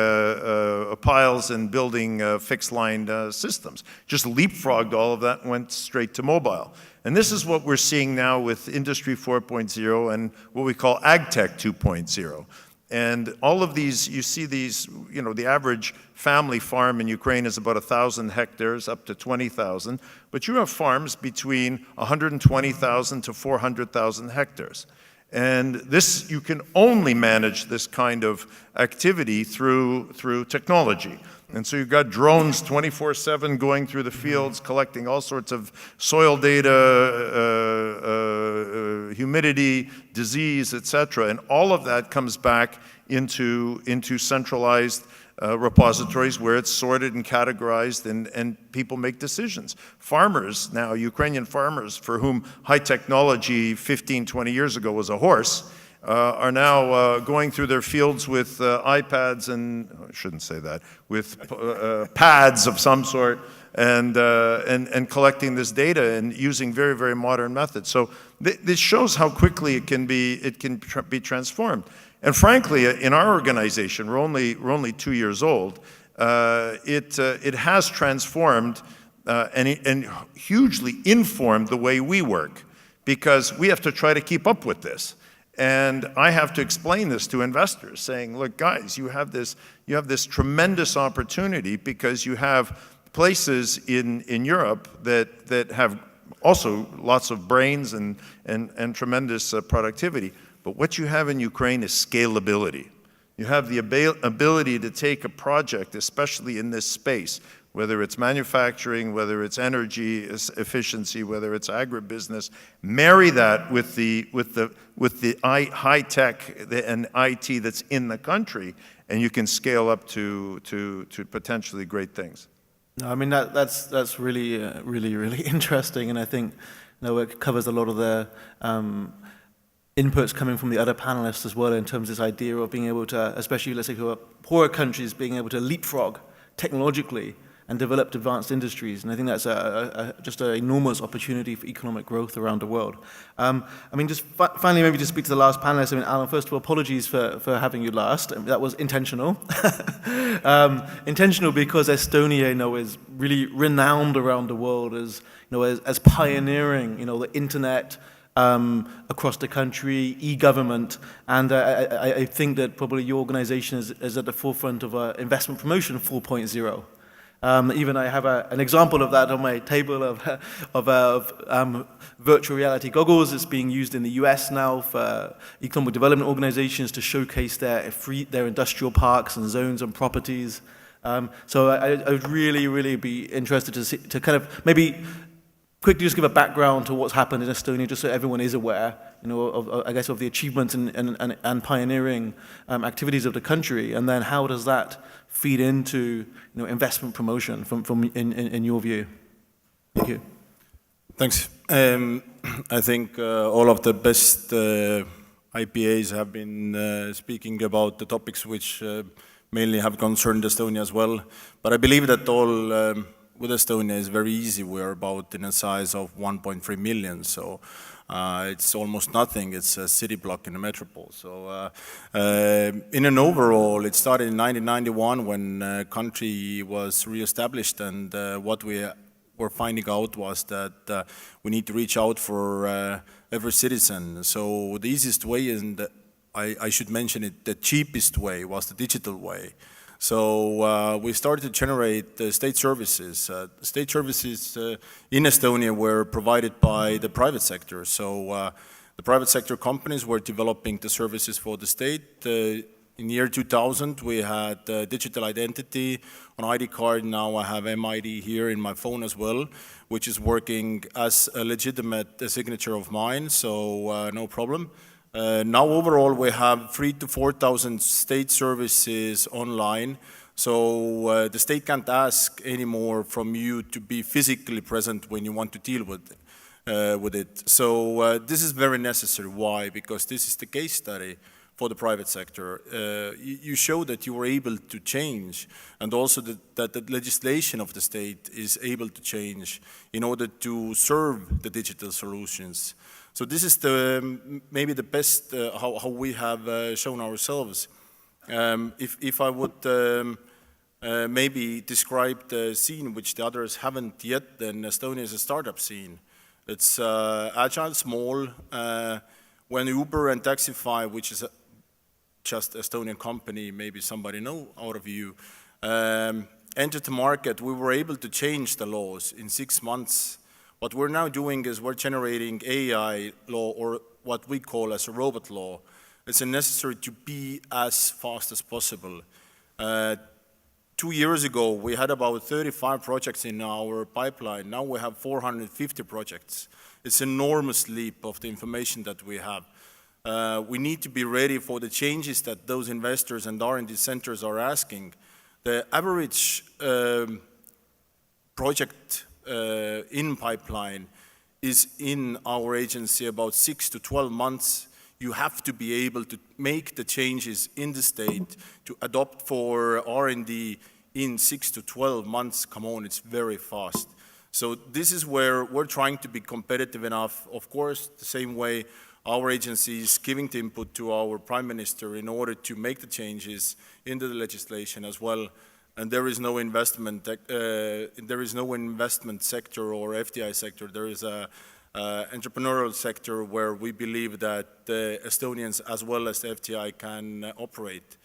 [SPEAKER 3] piles and building fixed line systems. Just leapfrogged all of that and went straight to mobile. And this is what we're seeing now with Industry 4.0 and what we call AgTech 2.0. And all of these, you see these, you know, the average family farm in Ukraine is about 1,000 hectares up to 20,000, but you have farms between 120,000 to 400,000 hectares. And this, you can only manage this kind of activity through technology. And so you've got drones 24/7 going through the fields, collecting all sorts of soil data, humidity, disease, etc. And all of that comes back into centralized repositories where it's sorted and categorized, and people make decisions. Farmers now, Ukrainian farmers for whom high technology 15, 20 years ago was a horse, are now going through their fields with iPads and, I shouldn't say that, with pads of some sort, and collecting this data and using very, very modern methods. So this shows how quickly it can be transformed. And frankly, in our organization, we're only 2 years old. It has transformed and hugely informed the way we work, because we have to try to keep up with this. And I have to explain this to investors, saying, look, guys, you have this tremendous opportunity because you have places in Europe that have also lots of brains and tremendous productivity. But what you have in Ukraine is scalability. You have the ability to take a project, especially in this space, whether it's manufacturing, whether it's energy efficiency, whether it's agribusiness, marry that with the high tech and IT that's in the country, and you can scale up to potentially great things.
[SPEAKER 1] No, I mean that's really really interesting, and I think it covers a lot of the inputs coming from the other panelists as well, in terms of this idea of being able to, especially let's say for poorer countries, being able to leapfrog technologically and develop advanced industries. And I think that's just an enormous opportunity for economic growth around the world. I mean, just finally, maybe to speak to the last panelist. I mean, Alan, first of all, apologies for having you last. I mean, that was intentional. Intentional because Estonia, is really renowned around the world as, as pioneering, the internet, across the country, e-government, and I think that probably your organization is at the forefront of investment promotion 4.0. Even I have an example of that on my table of virtual reality goggles. It's being used in the US now for economic development organizations to showcase their industrial parks and zones and properties. So I would really be interested to kind of maybe quickly just give a background to what's happened in Estonia, just so everyone is aware, of the achievements and pioneering activities of the country, and then how does that feed into investment promotion from in your view? Thank you.
[SPEAKER 4] Thanks. I think all of the best IPAs have been speaking about the topics which mainly have concerned Estonia as well. But I believe that all with Estonia is very easy. We're about in a size of 1.3 million, so it's almost nothing. It's a city block in a metropole. So in an overall, it started in 1991 when the country was re-established, and what we were finding out was that we need to reach out for every citizen. So the easiest way, and I should mention it, the cheapest way was the digital way. So we started to generate state services. State services in Estonia were provided by the private sector. So the private sector companies were developing the services for the state. In the year 2000, we had digital identity on ID card. Now I have MID here in my phone as well, which is working as a legitimate signature of mine, so no problem. Now overall we have 3,000 to 4,000 state services online, so the state can't ask anymore from you to be physically present when you want to deal with it. So this is very necessary. Why? Because this is the case study for the private sector. You show that you were able to change, and also that the legislation of the state is able to change in order to serve the digital solutions. So this is maybe the best how we have shown ourselves. If I would maybe describe the scene which the others haven't yet, then Estonia is a startup scene. It's agile, small. When Uber and Taxify, which is just Estonian company, maybe somebody know out of you, entered the market, we were able to change the laws in 6 months. What we're now doing is we're generating AI law, or what we call as a robot law. It's necessary to be as fast as possible. 2 years ago, we had about 35 projects in our pipeline. Now we have 450 projects. It's an enormous leap of the information that we have. We need to be ready for the changes that those investors and R&D centers are asking. The average project in pipeline is in our agency about 6 to 12 months. You have to be able to make the changes in the state to adopt for R&D in 6 to 12 months. Come on, it's very fast. So this is where we're trying to be competitive enough. Of course, the same way our agency is giving the input to our Prime Minister in order to make the changes into the legislation as well. And there is no investment sector or FDI sector. There is a entrepreneurial sector where we believe that the Estonians as well as the FDI can operate.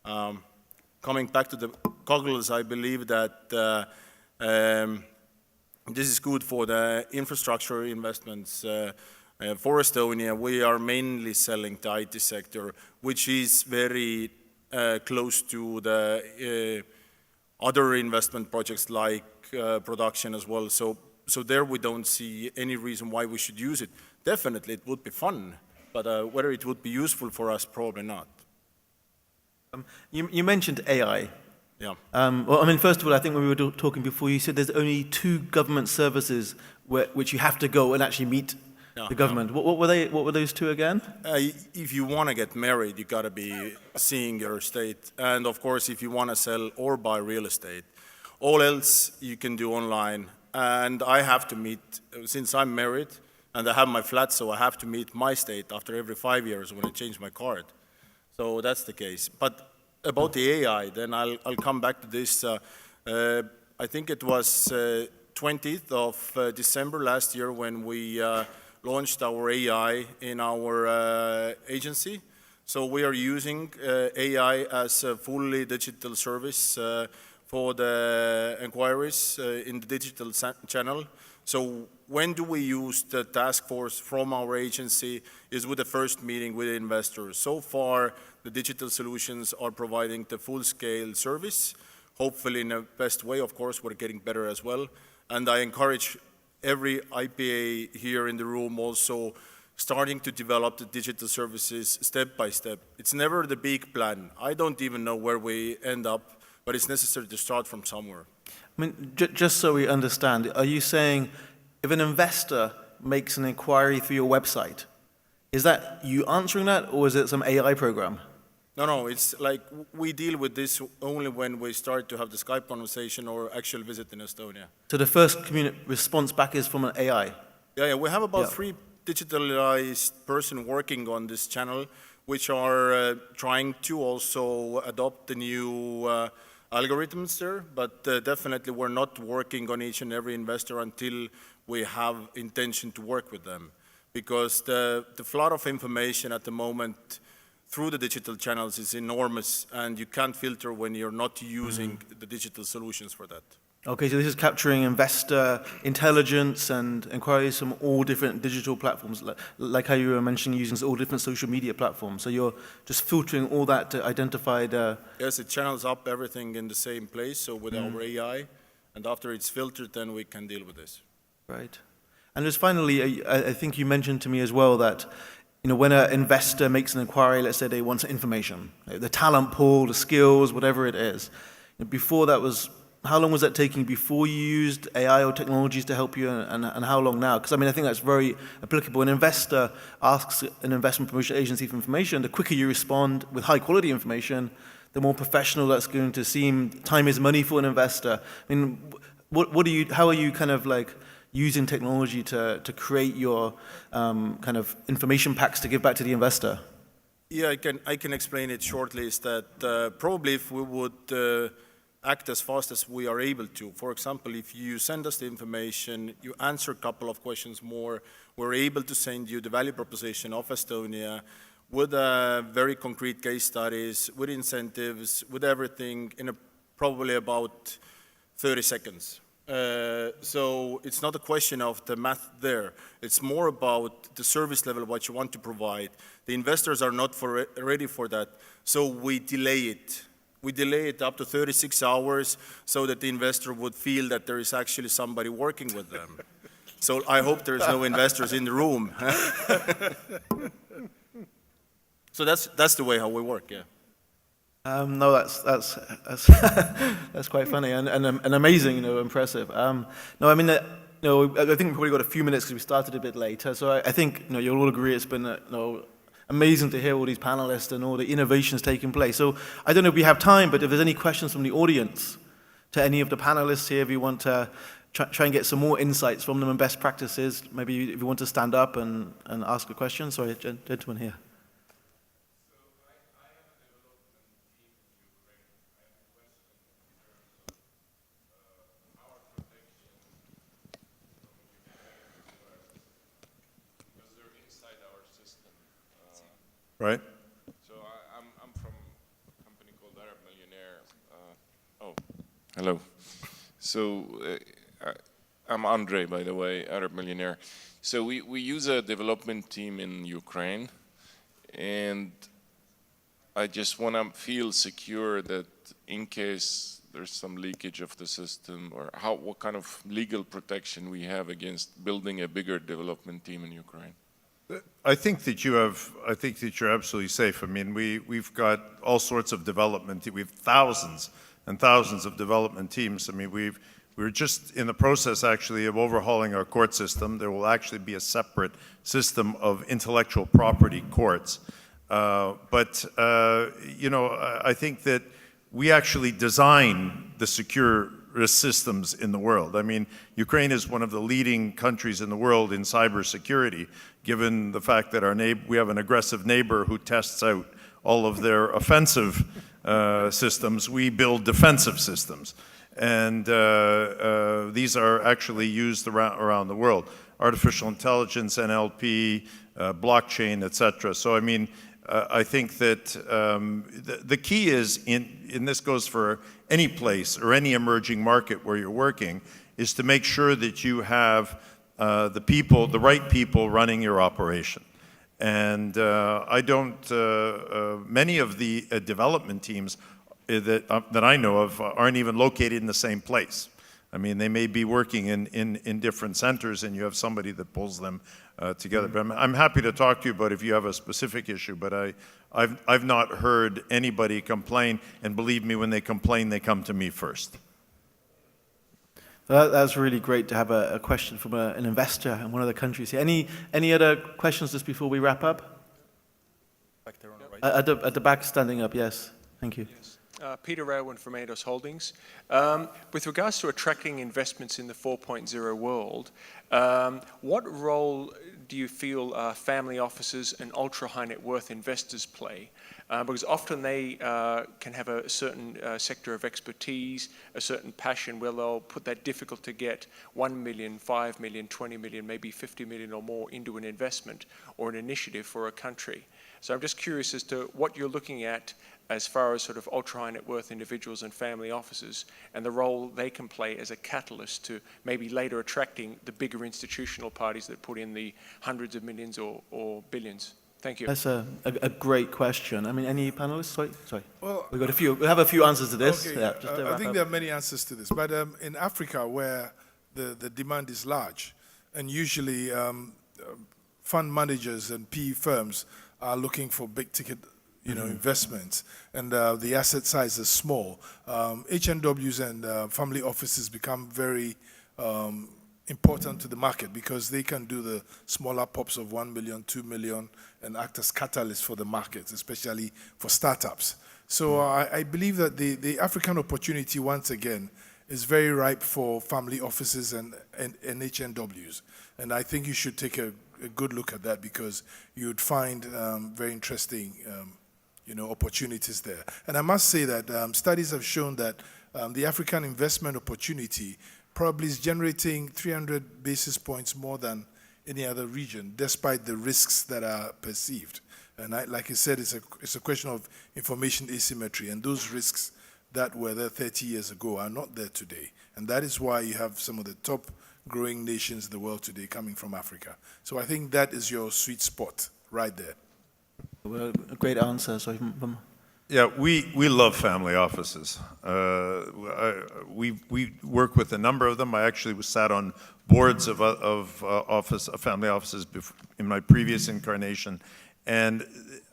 [SPEAKER 4] Coming back to the goggles, I believe that this is good for the infrastructure investments. For Estonia, we are mainly selling the IT sector, which is very close to the other investment projects like production as well. So there we don't see any reason why we should use it. Definitely it would be fun, but whether it would be useful for us, probably not.
[SPEAKER 1] You mentioned AI.
[SPEAKER 4] Yeah.
[SPEAKER 1] Well, I mean, first of all, I think when we were talking before, you said there's only 2 government services which you have to go and actually meet the government. What were those 2 again?
[SPEAKER 4] If you want to get married, you got to be seeing your estate. And of course, if you want to sell or buy real estate, all else you can do online. And I have to meet, since I'm married and I have my flat, so I have to meet my state after every 5 years when I change my card. So that's the case. But about the AI, then I'll come back to this. I think it was 20th of December last year when we launched our AI in our agency. So we are using AI as a fully digital service for the inquiries in the digital channel. So when do we use the task force from our agency is with the first meeting with investors. So far, the digital solutions are providing the full-scale service, hopefully in the best way. Of course, we're getting better as well. And I encourage every IPA here in the room also starting to develop the digital services step by step. It's never the big plan. I don't even know where we end up, but it's necessary to start from somewhere.
[SPEAKER 1] I mean, just so we understand, are you saying if an investor makes an inquiry through your website, is that you answering that, or is it some AI program?
[SPEAKER 4] No, it's like we deal with this only when we start to have the Skype conversation or actual visit in Estonia.
[SPEAKER 1] So the first response back is from an AI?
[SPEAKER 4] Yeah, we have about 3 digitalized person working on this channel, which are trying to also adopt the new algorithms there, but definitely we're not working on each and every investor until we have intention to work with them. Because the flood of information at the moment through the digital channels is enormous, and you can't filter when you're not using the digital solutions for that.
[SPEAKER 1] Okay, so this is capturing investor intelligence and inquiries from all different digital platforms, like how you were mentioning using all different social media platforms. So you're just filtering all that to identify the...
[SPEAKER 4] Yes, it channels up everything in the same place, so with our AI, and after it's filtered, then we can deal with this.
[SPEAKER 1] Right. And just finally, I think you mentioned to me as well that when an investor makes an inquiry, let's say they want some information, the talent pool, the skills, whatever it is. Before that was, how long was that taking before you used AI or technologies to help you, and how long now? Because I mean, I think that's very applicable. An investor asks an investment promotion agency for information, the quicker you respond with high quality information, the more professional that's going to seem. Time is money for an investor. I mean, how are you kind of like using technology to create your kind of information packs to give back to the investor?
[SPEAKER 4] Yeah, I can explain it shortly. Is that probably if we would act as fast as we are able to. For example, if you send us the information, you answer a couple of questions more, we're able to send you the value proposition of Estonia with very concrete case studies, with incentives, with everything in probably about 30 seconds. So it's not a question of the math there. It's more about the service level, what you want to provide. The investors are not ready for that, so we delay it. We delay it up to 36 hours so that the investor would feel that there is actually somebody working with them. So I hope there's no investors in the room. So that's the way how we work, yeah.
[SPEAKER 1] No, that's that's quite funny and amazing, impressive. No, I mean, I think we probably got a few minutes because we started a bit later. So I think you'll all agree it's been amazing to hear all these panelists and all the innovations taking place. So I don't know if we have time, but if there's any questions from the audience to any of the panelists here, if you want to try and get some more insights from them and best practices, maybe if you want to stand up and ask a question. Sorry, gentleman here.
[SPEAKER 3] Right?
[SPEAKER 9] So I'm from a company called Arab Millionaire. Hello. So I'm Andre, by the way, Arab Millionaire. So we use a development team in Ukraine, and I just want to feel secure that in case there's some leakage of the system, or what kind of legal protection we have against building a bigger development team in Ukraine.
[SPEAKER 3] I think that you're absolutely safe. I mean, we've got all sorts of development. We have thousands and thousands of development teams. I mean, we're just in the process actually of overhauling our court system. There will actually be a separate system of intellectual property courts. I think that we actually design the secure systems in the world. I mean, Ukraine is one of the leading countries in the world in cybersecurity, given the fact that we have an aggressive neighbor who tests out all of their offensive systems. We build defensive systems. And these are actually used around the world. Artificial intelligence, NLP, blockchain, etc. So, I mean, I think that the key is, and this goes for any place or any emerging market where you're working, is to make sure that you have the right people running your operation. And many of the development teams that I know of aren't even located in the same place. I mean, they may be working in different centers, and you have somebody that pulls them together. But I'm happy to talk to you about if you have a specific issue, but I've not heard anybody complain, and believe me, when they complain, they come to me first.
[SPEAKER 1] That's really great to have a question from an investor in one of the countries here. Any other questions just before we wrap up?
[SPEAKER 10] Back there on the right.
[SPEAKER 1] At the back, standing up, yes. Thank you.
[SPEAKER 10] Yes. Peter Raywin from Eidos Holdings. With regards to attracting investments in the 4.0 world, what role do you feel family offices and ultra-high net worth investors play? Because often they can have a certain sector of expertise, a certain passion where they'll put that difficult to get 1 million, 5 million, 20 million, maybe 50 million or more into an investment or an initiative for a country. So I'm just curious as to what you're looking at as far as sort of ultra-high net worth individuals and family offices and the role they can play as a catalyst to maybe later attracting the bigger institutional parties that put in the hundreds of millions or billions. Thank you.
[SPEAKER 1] That's a great question. I mean, any panelists? Sorry. Well, we'll have a few answers to this.
[SPEAKER 5] Okay,
[SPEAKER 1] yeah,
[SPEAKER 5] I think there are many answers to this, but in Africa where the demand is large, and usually fund managers and PE firms are looking for big ticket investments, and the asset size is small. HNWs and family offices become very important to the market because they can do the smaller pops of 1 million, 2 million, and act as catalysts for the markets, especially for startups. So I believe that the African opportunity, once again, is very ripe for family offices and HNWs. And I think you should take a good look at that because you would find very interesting opportunities there. And I must say that studies have shown that the African investment opportunity probably is generating 300 basis points more than any other region, despite the risks that are perceived. And like I said, it's a question of information asymmetry, and those risks that were there 30 years ago are not there today. And that is why you have some of the top growing nations in the world today coming from Africa. So I think that is your sweet spot right there.
[SPEAKER 1] Well, a great answer. So,
[SPEAKER 3] Yeah, we love family offices. We work with a number of them. I actually sat on boards of family offices in my previous incarnation. And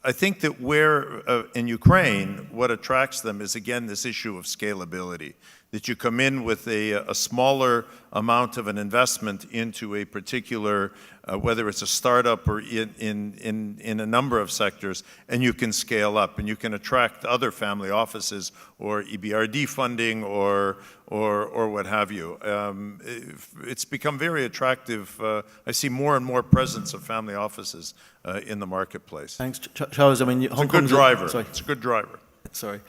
[SPEAKER 3] I think that in Ukraine, what attracts them is, again, this issue of scalability, that you come in with a smaller amount of an investment into a particular, whether it's a startup or in a number of sectors, and you can scale up, and you can attract other family offices or EBRD funding or what have you. It's become very attractive. I see more and more presence of family offices in the marketplace.
[SPEAKER 1] Thanks, Charles. I mean,
[SPEAKER 3] It's a good driver.
[SPEAKER 1] Sorry.
[SPEAKER 3] It's a good driver.
[SPEAKER 1] Sorry.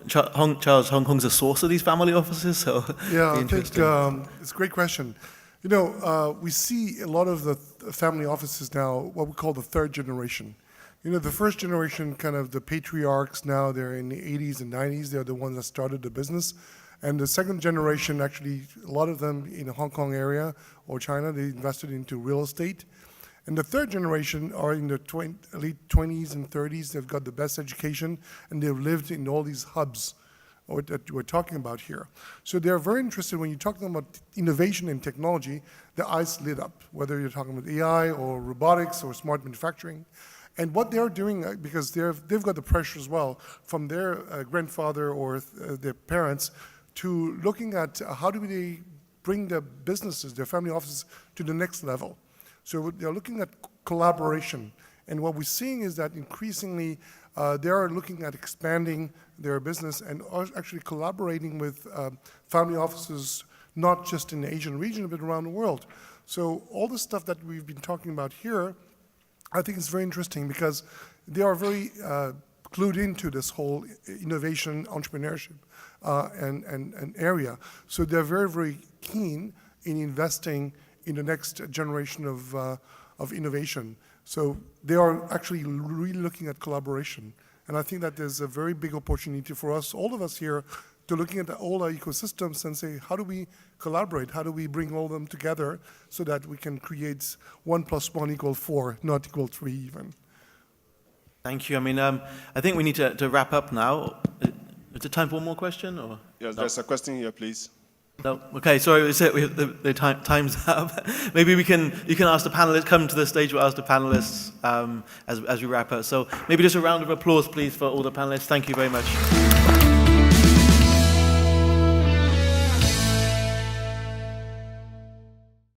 [SPEAKER 1] Charles, Hong Kong's a source of these family offices, so
[SPEAKER 2] Yeah, I think it's a great question. You know, we see a lot of the family offices now, what we call the third generation. You know, the first generation, kind of the patriarchs now, they're in the 80s and 90s, they're the ones that started the business. And the second generation, actually, a lot of them in the Hong Kong area or China, they invested into real estate. And the third generation are in the late 20s and 30s. They've got the best education, and they've lived in all these hubs that we're talking about here. So they're very interested when you're talking about innovation and technology, their eyes lit up, whether you're talking about AI or robotics or smart manufacturing. And what they're doing, because they've got the pressure as well from their grandfather or their parents, to looking at how do they bring their businesses, their family offices, to the next level. So they're looking at collaboration. And what we're seeing is that increasingly they are looking at expanding their business and are actually collaborating with family offices, not just in the Asian region, but around the world. So all the stuff that we've been talking about here, I think is very interesting because they are very clued into this whole innovation, entrepreneurship and area. So they're very, very keen in investing in the next generation of innovation. So they are actually really looking at collaboration. And I think that there's a very big opportunity for us, all of us here, to looking at all our ecosystems and say, how do we collaborate? How do we bring all of them together so that we can create 1 + 1 = 4, not equal 3 even?
[SPEAKER 1] Thank you. I mean, I think we need to wrap up now. Is it time for one more question? Or?
[SPEAKER 11] Yes, there's a question here, please.
[SPEAKER 1] No. Okay, sorry, the time's up. Maybe you can ask the panelists, come to the stage, we'll ask the panelists as we wrap up. So maybe just a round of applause, please, for all the panelists. Thank you very much.